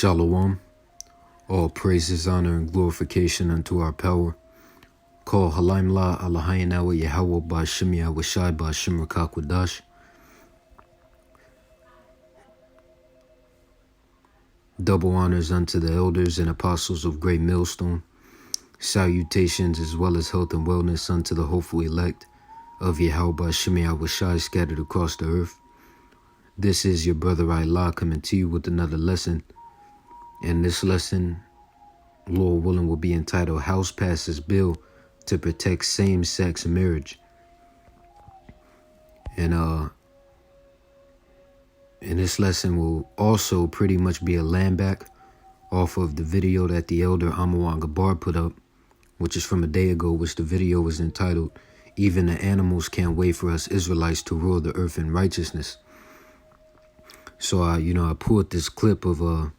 Shalom. All praises, honor, and glorification unto our power. Call Halaim La Allahayinawa Yahweh Ba'Shem Yahweh Ba'Shem Rakakwadash. Double honors unto the elders and apostles of Great Millstone. Salutations as well as health and wellness unto the hopeful elect of Yahweh Ba'Shem Yahweh scattered across the earth. This is your brother Allah coming to you with another lesson. And this lesson, Lord willing, will be entitled House Passes Bill to Protect Same-Sex Marriage. And this lesson will also pretty much be a landback off of the video that the elder Amawan Gabar put up, which is from a day ago, which the video was entitled, Even the Animals Can't Wait for Us Israelites to Rule the Earth in Righteousness. So, I pulled this clip of,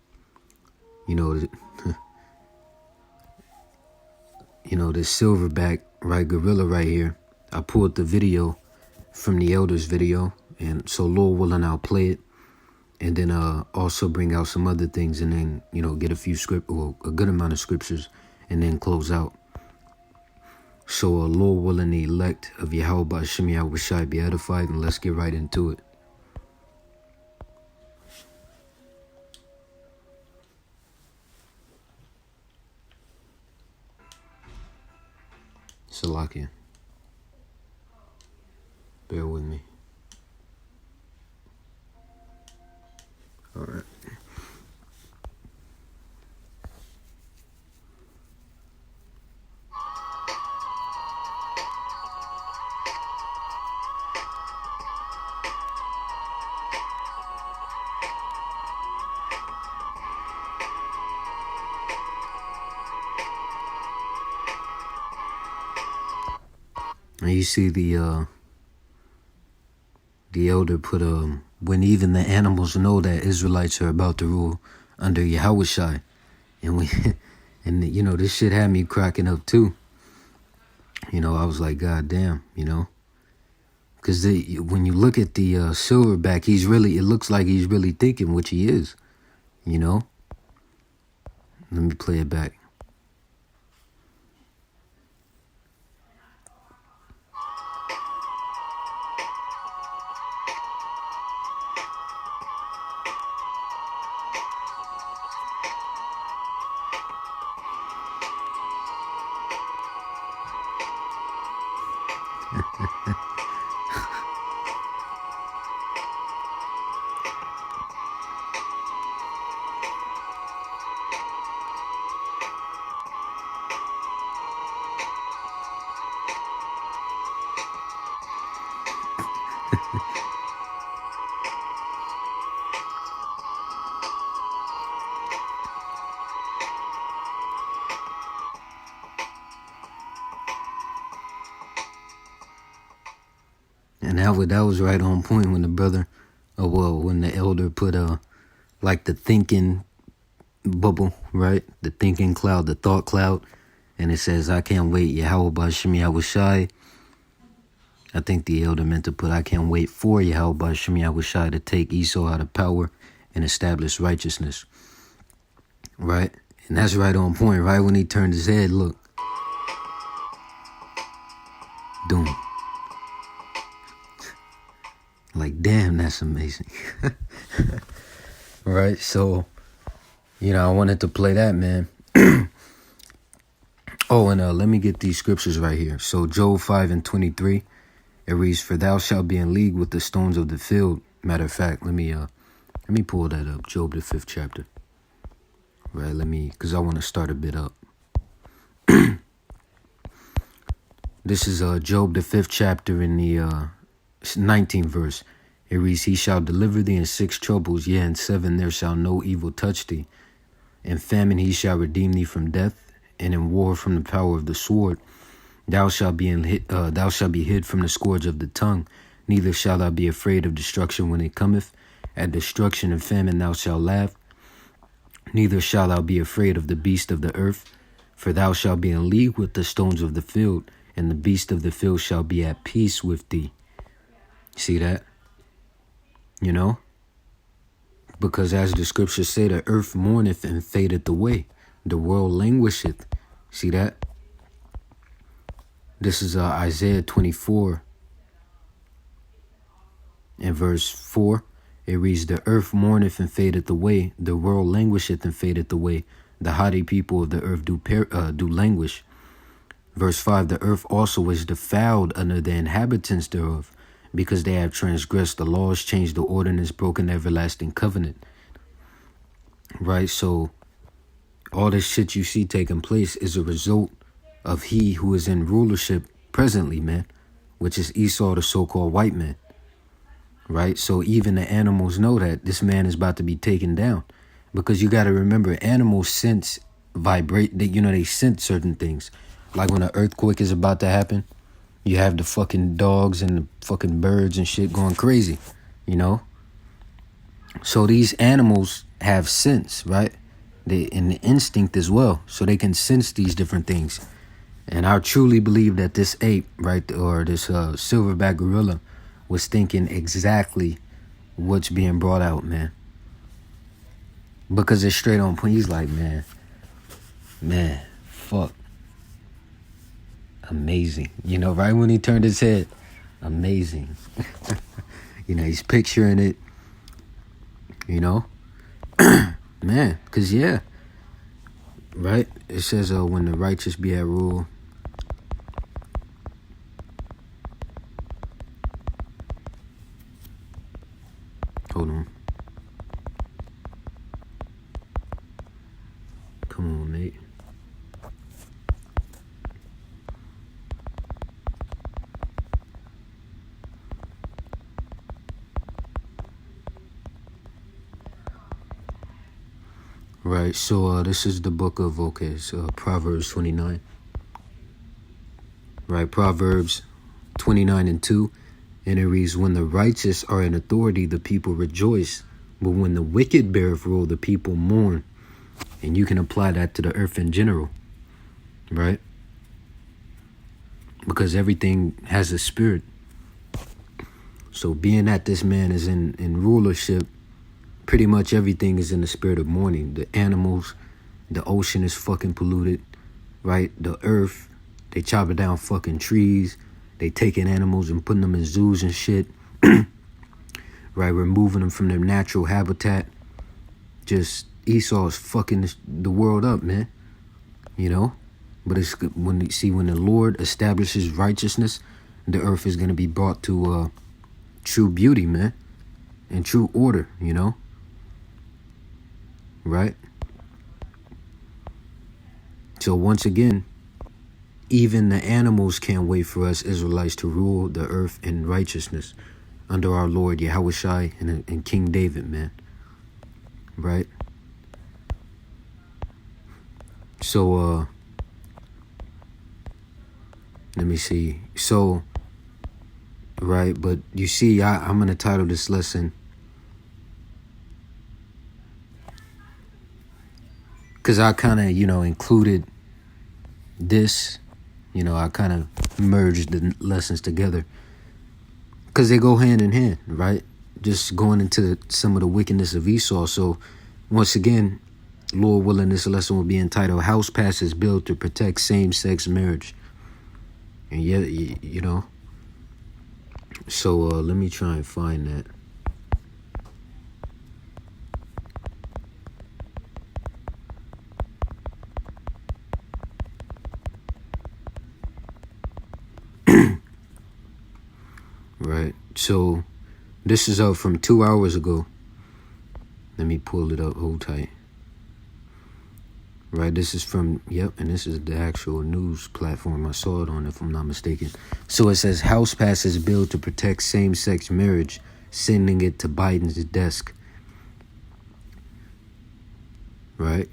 this silverback, right, gorilla right here. I pulled the video from the elders video, and so Lord willing, I'll play it, and then also bring out some other things, and then get a good amount of scriptures, and then close out. So Lord willing, the elect of Yahweh Ba'Shem Yahweh be edified, and let's get right into it. Salakia. Bear with me. All right. And you see the elder put when even the animals know that Israelites are about to rule under Yahushai, and this shit had me cracking up too. I was like, God damn, because when you look at the silverback, it looks like he's really thinking, which he is, Let me play it back. And that was right on point when the brother, when the elder put like the thinking bubble, right? The thinking cloud, the thought cloud, and it says, I can't wait, Yahweh Ba'Shem Yahweh. I think the elder meant to put, I can't wait for Yahweh Ba'Shem Yahweh to take Esau out of power and establish righteousness, right? And that's right on point, right? When he turned his head, look. Doom. Like, damn, that's amazing. Right? So, I wanted to play that, man. Oh, and let me get these scriptures right here. So, Job 5:23, it reads, For thou shalt be in league with the stones of the field. Matter of fact, let me pull that up. Job, the 5th chapter. Right, because I want to start a bit up. This is Job, the 5th chapter in the 19th verse. It reads, He shall deliver thee in 6 troubles, yea, in 7 there shall no evil touch thee. In famine he shall redeem thee from death, and in war from the power of the sword. Thou shalt be hid from the scourge of the tongue, neither shalt thou be afraid of destruction when it cometh. At destruction and famine thou shalt laugh, neither shalt thou be afraid of the beast of the earth. For thou shalt be in league with the stones of the field, and the beast of the field shall be at peace with thee. See that? Because as the scriptures say, the earth mourneth and fadeth away. The world languisheth. See that? This is Isaiah 24 and verse 4. It reads, the earth mourneth and fadeth away. The world languisheth and fadeth away. The haughty people of the earth do languish. Verse 5, the earth also is defiled under the inhabitants thereof, because they have transgressed the laws, changed the ordinance, broken the everlasting covenant. Right? So all this shit you see taking place is a result of he who is in rulership presently, man, which is Esau, the so-called white man. Right? So even the animals know that this man is about to be taken down, because you got to remember, animals sense they sense certain things. Like when an earthquake is about to happen, you have the fucking dogs and the fucking birds and shit going crazy, you know? So these animals have sense, right? And the instinct as well. So they can sense these different things. And I truly believe that this ape, right, or this silverback gorilla was thinking exactly what's being brought out, man. Because it's straight on point. He's like, man, fuck. Amazing. You know, right when he turned his head, amazing. You know, he's picturing it, you know. Man, because, yeah. Right? It says, when the righteous be at rule. Hold on. Come on, mate. Right, so this is the book of, Proverbs 29. Right, Proverbs 29 and 2. And it reads, when the righteous are in authority, the people rejoice. But when the wicked beareth rule, the people mourn. And you can apply that to the earth in general. Right? Because everything has a spirit. So being that this man is in rulership, pretty much everything is in the spirit of mourning. The animals, the ocean is fucking polluted, right? The earth, they chopping down fucking trees. They taking animals and putting them in zoos and shit, right? Removing them from their natural habitat. Just Esau is fucking the world up, man. You know? But it's when the Lord establishes righteousness, the earth is going to be brought to true beauty, man, and true order, you know? Right? So once again, even the animals can't wait for us Israelites to rule the earth in righteousness under our Lord Yahushua and King David, man. Right? So, let me see. So, right, but you see, I'm going to title this lesson, because I kind of, included this, I kind of merged the lessons together. Because they go hand in hand, right? Just going into some of the wickedness of Esau. So, once again, Lord willing, this lesson will be entitled, House Passes Built to Protect Same-Sex Marriage. And yeah, So, let me try and find that. Right. So this is up from 2 hours ago. Let me pull it up. Hold tight. Right. This is from, and this is the actual news platform I saw it on, if I'm not mistaken. So it says, House passes bill to protect same-sex marriage, sending it to Biden's desk. Right.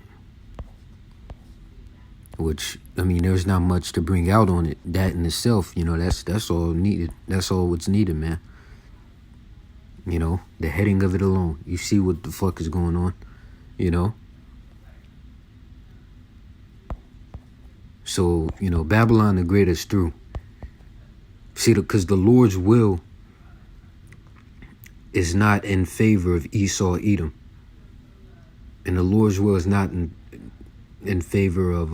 Which, there's not much to bring out on it. That in itself, that's all needed. That's all what's needed, man. The heading of it alone. You see what the fuck is going on, So, Babylon the Great is through. See, because the Lord's will is not in favor of Esau, Edom. And the Lord's will is not in favor of,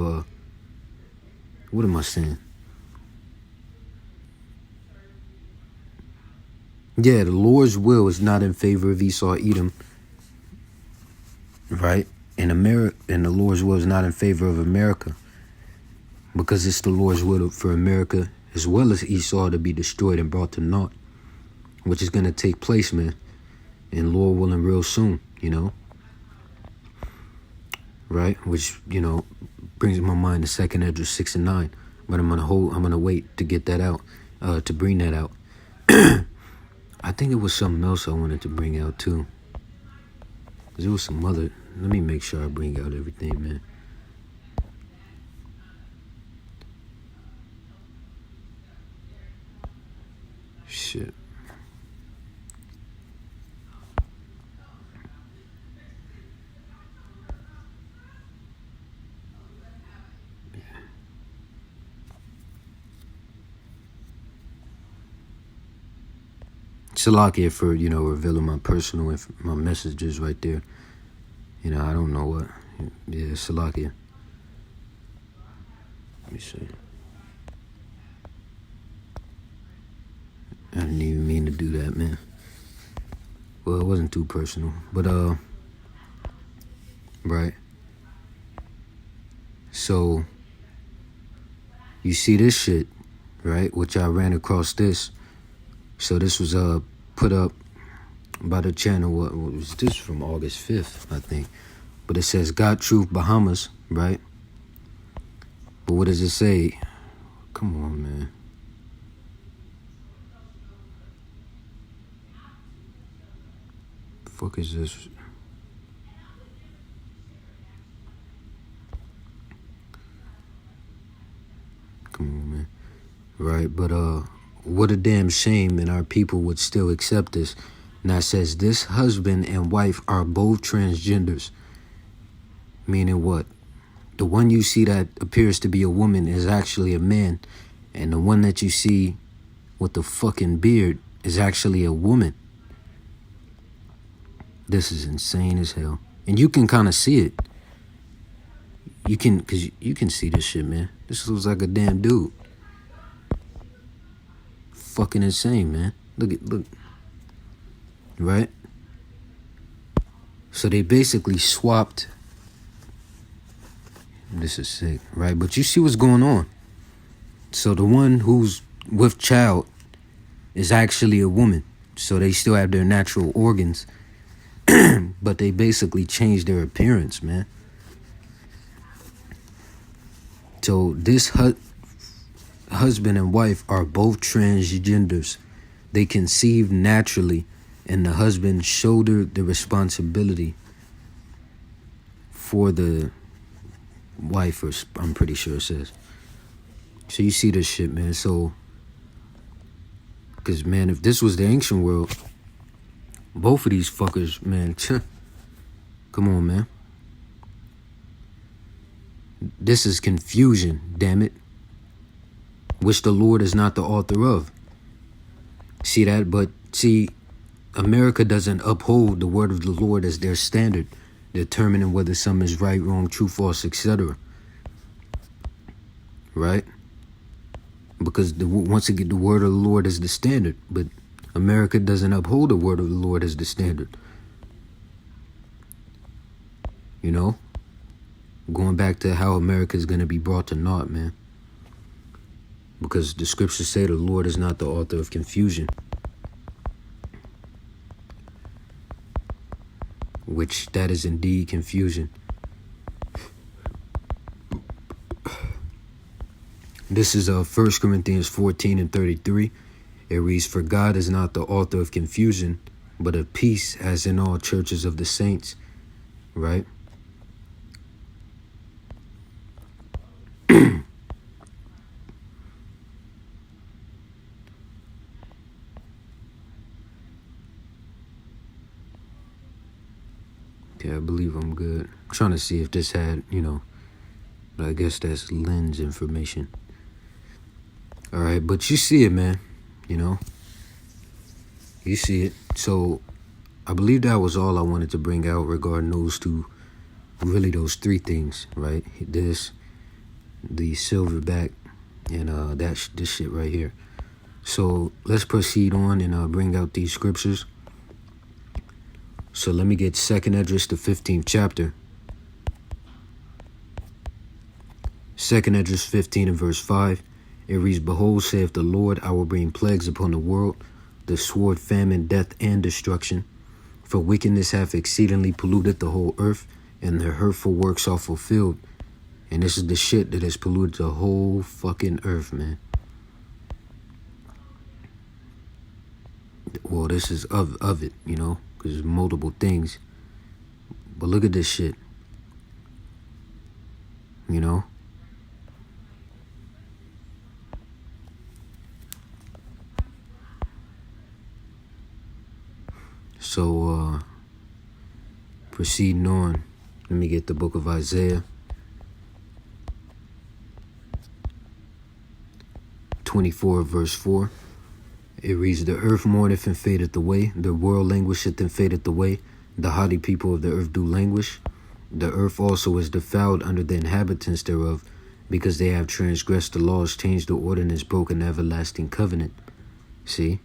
what am I saying? Yeah, the Lord's will is not in favor of Esau, Edom, right? And the Lord's will is not in favor of America, because it's the Lord's will for America as well as Esau to be destroyed and brought to naught, which is going to take place, man, and Lord willing real soon, you know, right? Which, you know, brings to my mind the 2nd Ezra 6 and 9, but I'm gonna wait to get that out, to bring that out. I think it was something else I wanted to bring out too. There was some other, let me make sure I bring out everything, man. Shit. Salakia for, you know, revealing my personal my messages right there. You know, I don't know what. Yeah, Salakia. Let me see. I didn't even mean to do that, man. Well, it wasn't too personal, but right. So you see this shit, right? Which I ran across this. So this was put up by the channel. What was this, from August 5th, I think? But it says God Truth Bahamas, right? But what does it say? Come on, man. The fuck is this? Come on, man. Right, but what a damn shame, and our people would still accept this. Now it says this husband and wife are both transgenders. Meaning what? The one you see that appears to be a woman is actually a man, and the one that you see with the fucking beard is actually a woman. This is insane as hell. And you can kind of see it. Cause you can see this shit, man. This looks like a damn dude. Fucking insane, man. Look. Right? So they basically swapped. This is sick, right? But you see what's going on. So the one who's with child is actually a woman. So they still have their natural organs, but they basically changed their appearance, man. So this husband and wife are both transgenders. They conceived naturally, and the husband shouldered the responsibility for the wife, or I'm pretty sure it says. So you see this shit, man. So, because, man, if this was the ancient world, both of these fuckers, man, come on, man. This is confusion, damn it, which the Lord is not the author of. See that? But see, America doesn't uphold the word of the Lord as their standard, determining whether something is right, wrong, true, false, etc. Right? Because once again, the word of the Lord is the standard, but America doesn't uphold the word of the Lord as the standard. You know? Going back to how America is going to be brought to naught, man. Because the scriptures say the Lord is not the author of confusion. Which that is indeed confusion. This is 1 Corinthians 14 and 33. It reads, "For God is not the author of confusion, but of peace, as in all churches of the saints." Right? Okay, I believe I'm good. I'm trying to see if this had, you know, but I guess that's lens information. All right, but you see it, man. You know, you see it. So I believe that was all I wanted to bring out regarding those two Really those three things, right? This, the silverback, and this shit right here. So let's proceed on and bring out these scriptures. So let me get 2nd Esdras, the 15th chapter. 2nd Esdras 15 and verse 5. It reads, Behold, saith the Lord, I will bring plagues upon the world, the sword, famine, death, and destruction. For wickedness hath exceedingly polluted the whole earth, and their hurtful works are fulfilled. And this is the shit that has polluted the whole fucking earth, man. Well, this is of it, you know, because there's multiple things. But look at this shit, you know. So, proceeding on, let me get the book of Isaiah 24 verse 4. It reads, The earth mourneth and fadeth away, the world languisheth and fadeth away, the haughty people of the earth do languish. The earth also is defiled under the inhabitants thereof, because they have transgressed the laws, changed the ordinance, broken the everlasting covenant. See?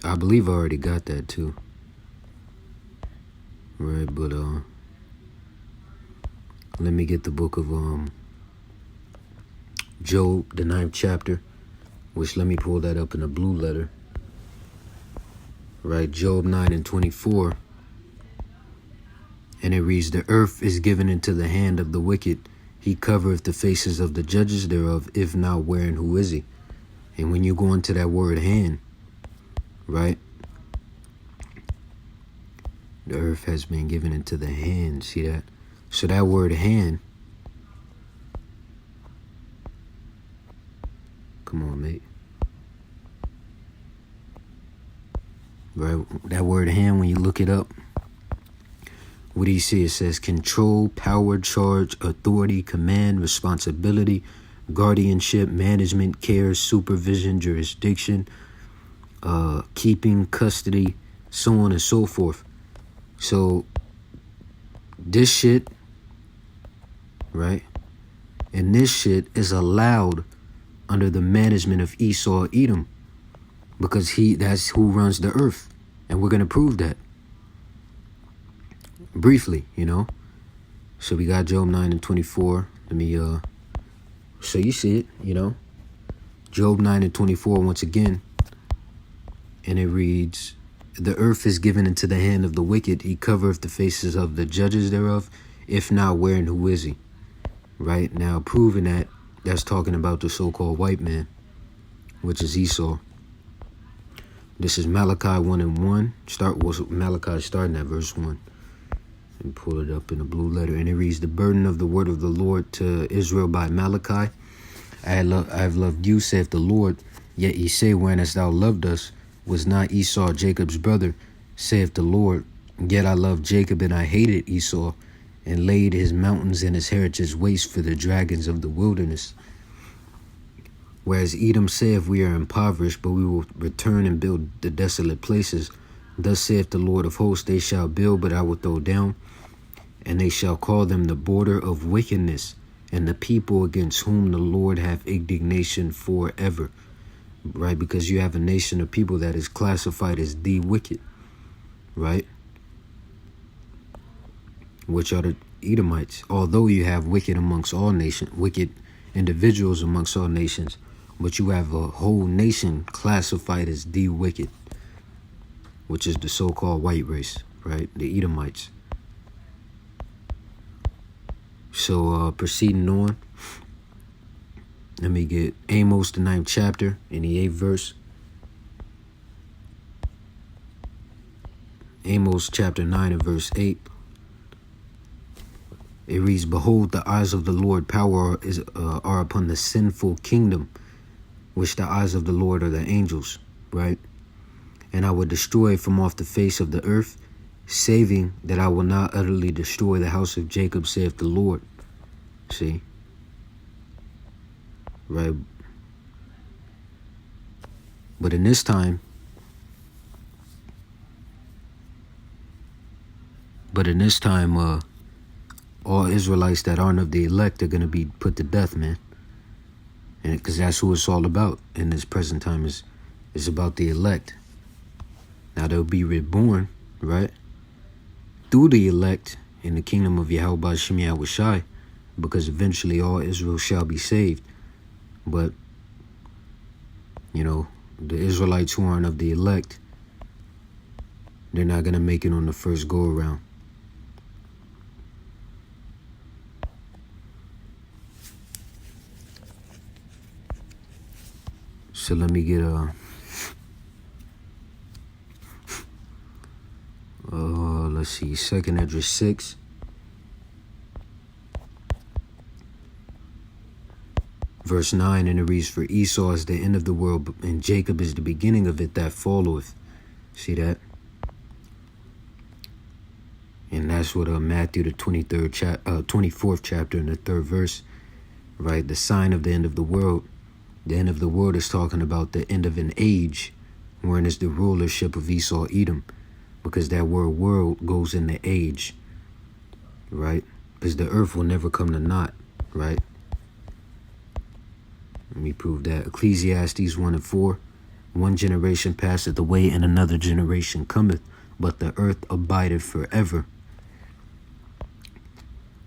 I believe I already got that too. Right, but let me get the book of Job, the 9th chapter, which let me pull that up in a blue letter. Right, Job 9 and 24. And it reads, The earth is given into the hand of the wicked. He covereth the faces of the judges thereof, if not where and who is he? And when you go into that word hand, right? The earth has been given into the hand. See that? So that word hand, come on, mate. Right? That word hand, when you look it up, what do you see? It says control, power, charge, authority, command, responsibility, guardianship, management, care, supervision, jurisdiction, keeping, custody, so on and so forth. So this shit, right? And this shit is allowed under the management of Esau Edom, because that's who runs the earth. And we're going to prove that briefly, you know. So we got Job 9 and 24. Let me so you see it, you know. Job 9 and 24 once again. And it reads, The earth is given into the hand of the wicked. He covereth the faces of the judges thereof. If not, where and who is he? Right? Now, proving that, that's talking about the so-called white man, which is Esau. This is Malachi 1 and 1. Malachi starting at verse 1. And pull it up in a blue letter. And it reads, The burden of the word of the Lord to Israel by Malachi. I have loved you, saith the Lord. Yet ye say, When hast thou loved us? Was not Esau Jacob's brother, saith the Lord? Yet I loved Jacob, and I hated Esau, and laid his mountains and his heritage waste for the dragons of the wilderness. Whereas Edom saith, We are impoverished, but we will return and build the desolate places. Thus saith the Lord of hosts, They shall build, but I will throw down, and they shall call them the border of wickedness, and the people against whom the Lord hath indignation forever. Right? Because you have a nation of people that is classified as the wicked, right? Which are the Edomites. Although you have wicked amongst all nations, wicked individuals amongst all nations, but you have a whole nation classified as the wicked, which is the so-called white race, right? The Edomites. So proceeding on, let me get Amos, the 9th chapter, in the 8th verse. Amos chapter 9 and verse 8. It reads, Behold, the eyes of the Lord are upon the sinful kingdom, which the eyes of the Lord are the angels, right? And I will destroy from off the face of the earth, saving that I will not utterly destroy the house of Jacob, saith the Lord. See? Right? But in this time, But in this time, all Israelites that aren't of the elect are going to be put to death, man. And because that's who it's all about in this present time, is about the elect. Now they'll be reborn, right, through the elect in the kingdom of Yahweh Shem Yahushai, because eventually all Israel shall be saved. But, you know, the Israelites who aren't of the elect, they're not going to make it on the first go-around. So let me get let's see, 2nd Esdras 6. Verse 9, and it reads, for Esau is the end of the world, and Jacob is the beginning of it that followeth. See that? And that's what Matthew, the 24th chapter, and the 3rd verse, right? The sign of the end of the world. The end of the world is talking about the end of an age, wherein is the rulership of Esau, Edom, because that word world goes in the age, right? Because the earth will never come to naught, right? Let me prove that. Ecclesiastes 1 and 4. One generation passeth away, and another generation cometh, but the earth abideth forever.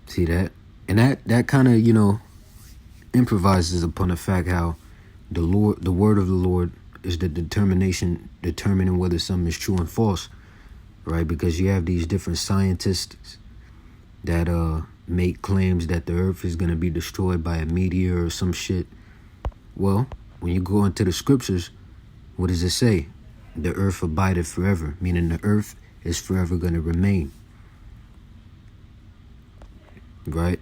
See that? And that kind of, you know, improvises upon the fact how the word of the Lord is the determining whether something is true and false, right? Because you have these different scientists that make claims that the earth is going to be destroyed by a meteor or some shit. Well, when you go into the scriptures, what does it say? The earth abideth forever, meaning the earth is forever going to remain, right?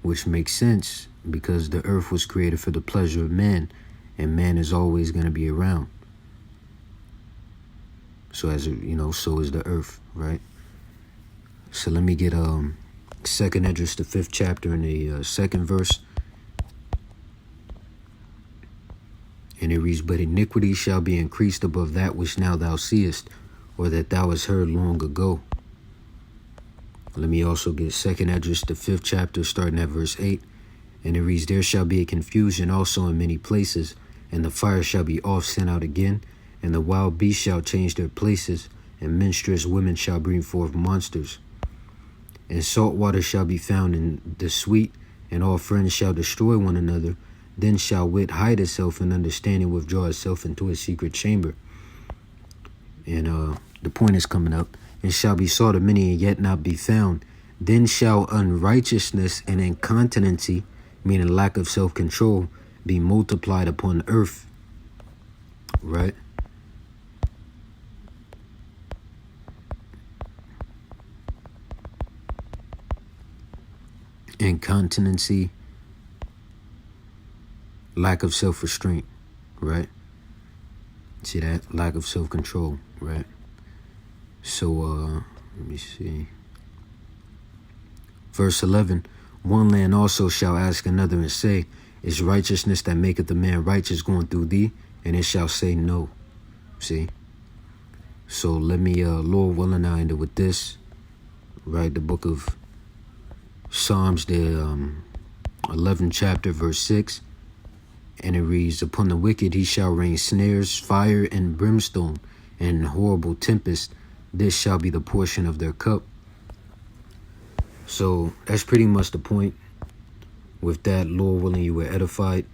Which makes sense, because the earth was created for the pleasure of man, and man is always going to be around. So as you know, so is the earth, right? So let me get 2nd Esdras, the 5th chapter, and the 2nd verse. And it reads, but iniquity shall be increased above that which now thou seest, or that thou hast heard long ago. Let me also get 2nd Esdras, the 5th chapter, starting at verse 8. And it reads, there shall be a confusion also in many places, and the fire shall be oft sent out again, and the wild beasts shall change their places, and menstruous women shall bring forth monsters. And salt water shall be found in the sweet, and all friends shall destroy one another. Then shall wit hide itself, and understanding withdraw itself into a secret chamber. And the point is coming up. And shall be sought of many, and yet not be found. Then shall unrighteousness and incontinency, meaning lack of self-control, be multiplied upon earth. Right? Incontinency, lack of self-restraint, right? See that? Lack of self-control, right? So, let me see. Verse 11, one land also shall ask another and say, is righteousness that maketh a man righteous going through thee? And it shall say no. See? So let me, Lord willing, I end it with this, right? The book of Psalms, the 11th chapter, verse 6. And it reads, upon the wicked he shall rain snares, fire, and brimstone, and horrible tempest. This shall be the portion of their cup. So that's pretty much the point. With that, Lord willing, you were edified.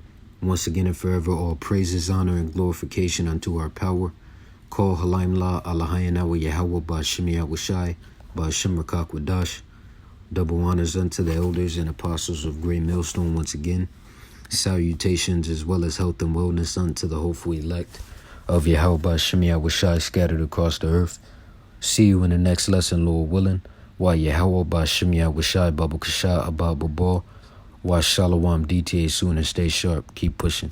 Once again and forever, all praises, honor, and glorification unto our power. Call Halaim La Allahayanawa Yahweh Ba'Shem Yahushai Ba'Shem Rakak Wadash. Double honors unto the elders and apostles of Great Millstone once again. Salutations as well as health and wellness unto the hopeful elect of Yahweh Ba'Shem Yahushai scattered across the earth. See you in the next lesson, Lord willing. Wa Yahweh Ba'Shem Yahushai Babu Kasha Abba Baba. Wa Shalom DTA soon, and stay sharp. Keep pushing.